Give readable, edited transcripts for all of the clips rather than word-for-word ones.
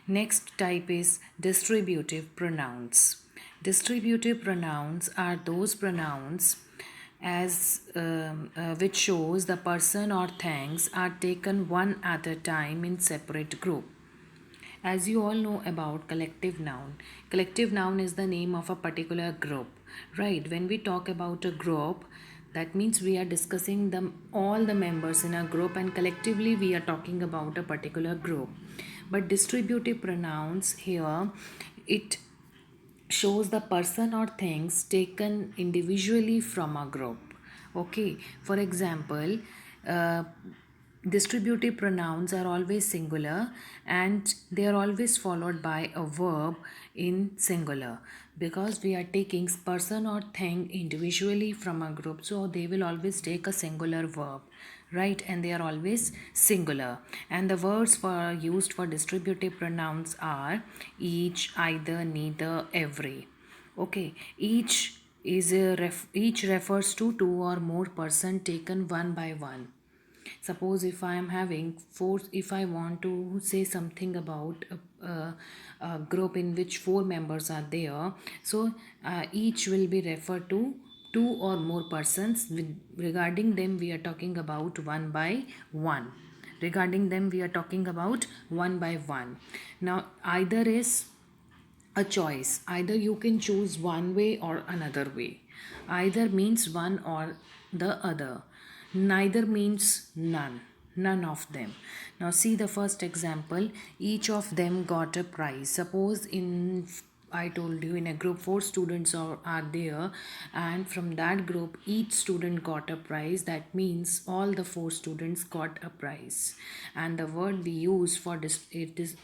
Next type is distributive pronouns. Distributive pronouns are those pronouns which shows the person or things are taken one at a time in separate group. As you all know about collective noun is the name of a particular group, right? When we talk about a group, that means we are discussing all the members in a group, and collectively we are talking about a particular group. But distributive pronouns here, it shows the person or things taken individually from a group. Okay, for example, uh, distributive pronouns are always singular and they are always followed by a verb in singular, because we are taking person or thing individually from a group, so they will always take a singular verb, right? And they are always singular. And the words for used for distributive pronouns are each, either, neither, every. Okay, each refers to two or more person taken one by one. Suppose if I am having four, if I want to say something about a group in which four members are there, so each will be referred to two or more persons. Regarding them we are talking about one by one. Regarding them we are talking about one by one. Now either is a choice. Either you can choose one way or another way. Either means one or the other. Neither means none. None of them. Now see the first example. Each of them got a prize. Suppose in, I told you, in a group four students are there, and from that group each student got a prize. That means all the four students got a prize. And the word we use for distributing,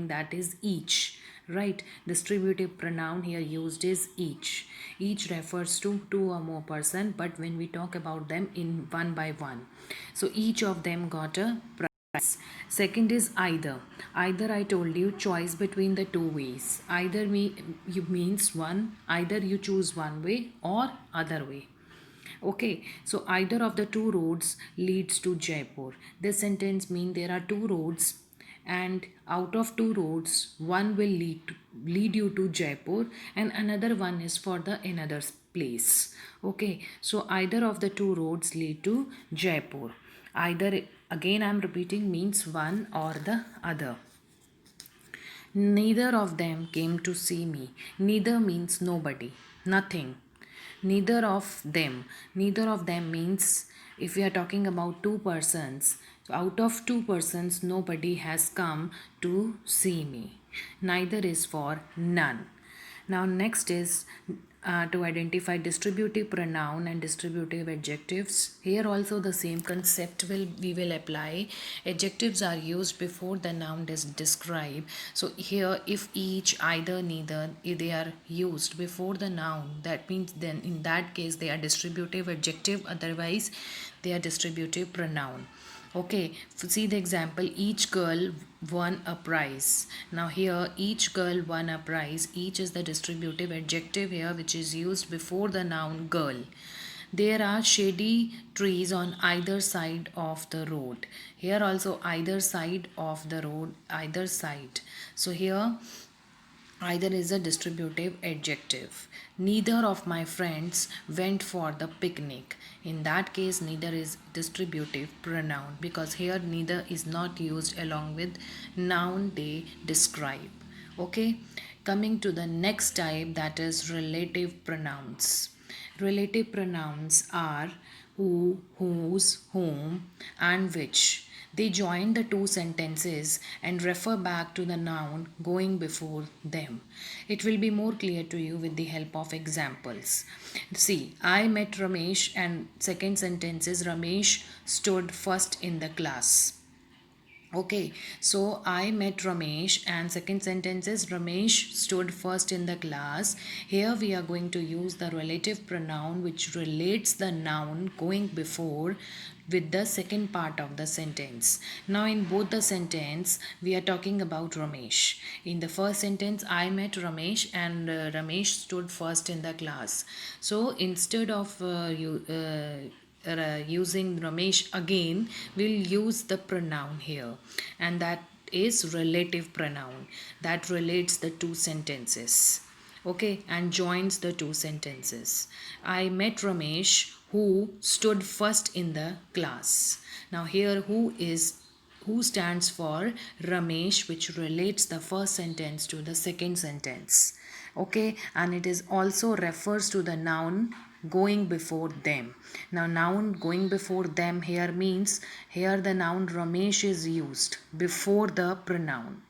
that is each, right? Distributive pronoun here used is each. Each refers to two or more person, but when we talk about them in one by one, so each of them got a prize. Second is either. Either, I told you, choice between the two ways. Either you means one, either you choose one way or other way. Okay, so either of the two roads leads to Jaipur. This sentence means there are two roads, and out of two roads one will lead you to Jaipur, and another one is for the another place. Okay, so either of the two roads lead to Jaipur. Either, again I am repeating, means one or the other. Neither of them came to see me. Neither means nobody, nothing. Neither of them. Neither of them means if we are talking about two persons, so out of two persons, nobody has come to see me. Neither is for none. Now, next is to identify distributive pronoun and distributive adjectives. Here also the same concept we will apply. Adjectives are used before the noun is described. So here, if each, either, neither, if they are used before the noun, that means then in that case they are distributive adjective, otherwise they are distributive pronoun. Okay, see the example, each girl won a prize. Now here, each girl won a prize. Each is the distributive adjective here, which is used before the noun girl. There are shady trees on either side of the road. Here also either side of the road, either side. So here either is a distributive adjective. Neither of my friends went for the picnic. In that case, neither is distributive pronoun, because here neither is not used along with noun they describe. Okay, coming to the next type, that is relative pronouns. Relative pronouns are who, whose, whom, and which. They join the two sentences and refer back to the noun going before them. It will be more clear to you with the help of examples. See, I met Ramesh, and second sentence is Ramesh stood first in the class. Okay, so I met Ramesh, and second sentence is Ramesh stood first in the class. Here we are going to use the relative pronoun which relates the noun going before with the second part of the sentence. Now in both the sentence we are talking about Ramesh. In the first sentence, I met Ramesh, and Ramesh stood first in the class. So instead of using Ramesh again, we'll use the pronoun here, and that is relative pronoun that relates the two sentences. Okay, and joins the two sentences. I met Ramesh who stood first in the class. Now here who stands for Ramesh, which relates the first sentence to the second sentence. Okay, and it is also refers to the noun going before them. Now noun going before them here means here the noun Ramesh is used before the pronoun,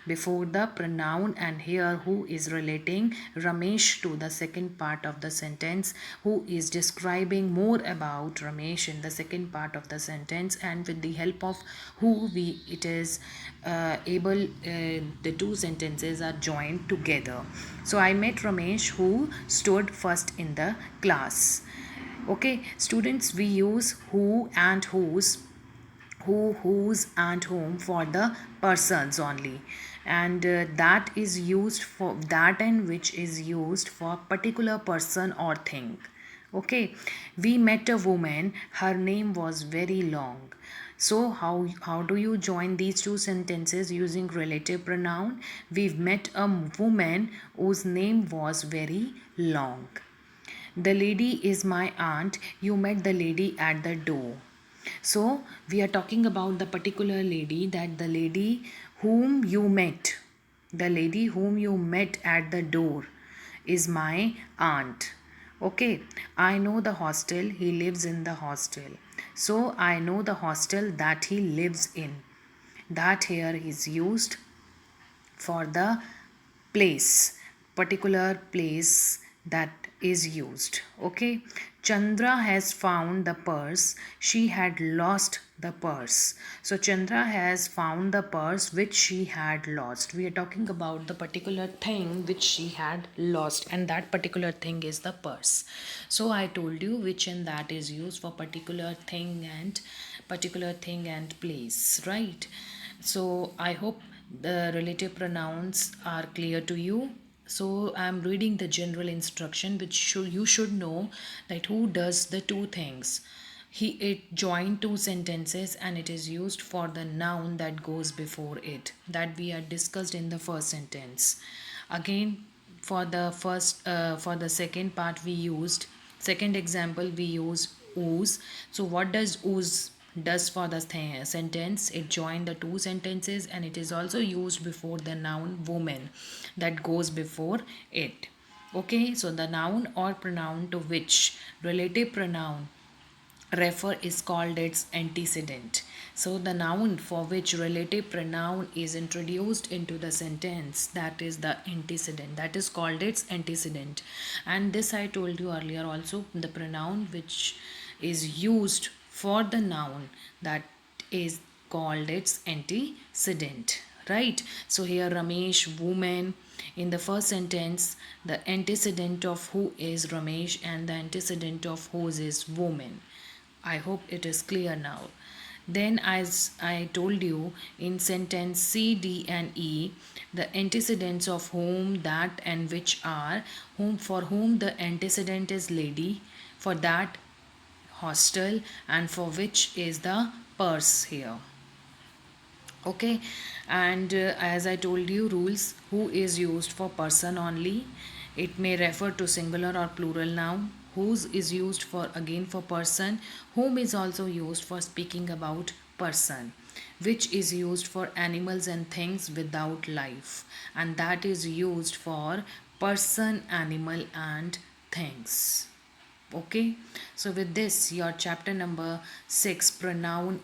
and here who is relating Ramesh to the second part of the sentence, who is describing more about Ramesh in the second part of the sentence, and with the help of who we it is the two sentences are joined together. So I met Ramesh who stood first in the class. Okay, students, we use who and whose, whose and whom for the persons only, and that is used for that and which is used for particular person or thing. Okay, we met a woman, her name was very long. So how do you join these two sentences using relative pronoun? We've met a woman whose name was very long. The lady is my aunt, you met the lady at the door. So we are talking about the particular lady, that the lady whom you met, the lady whom you met at the door is my aunt. Okay, I know the hostel, he lives in the hostel. So I know the hostel that he lives in. That here is used for the place, particular place that is used. Okay, Chandra has found the purse, she had lost the purse. So Chandra has found the purse which she had lost. We are talking about the particular thing which she had lost, and that particular thing is the purse. So I told you which and that is used for particular thing and place, right? So I hope the relative pronouns are clear to you. So I'm reading the general instruction which you should know that who does the two things. It joined two sentences and it is used for the noun that goes before it, that we had discussed in the first sentence. Again, for the second part we used second example we use whose. So what does whose does for the sentence? It joined the two sentences and it is also used before the noun woman that goes before it. Okay, so the noun or pronoun to which relative pronoun refer is called its antecedent. So the noun for which relative pronoun is introduced into the sentence, that is the antecedent, that is called its antecedent. And this I told you earlier also, the pronoun which is used for the noun, that is called its antecedent, right? So here Ramesh woman, in the first sentence the antecedent of who is Ramesh and the antecedent of whose is woman. I hope it is clear now. Then, as I told you, in sentence C, D, and E, the antecedents of whom, that, and which are whom, for whom the antecedent is lady, for that hostel, and for which is the purse here. Okay, and as I told you, rules who is used for person only. It may refer to singular or plural noun. Whose is used for again for person. Whom is also used for speaking about person. Which is used for animals and things without life, and that is used for person, animal, and things. Okay, so with this, your chapter number 6 pronoun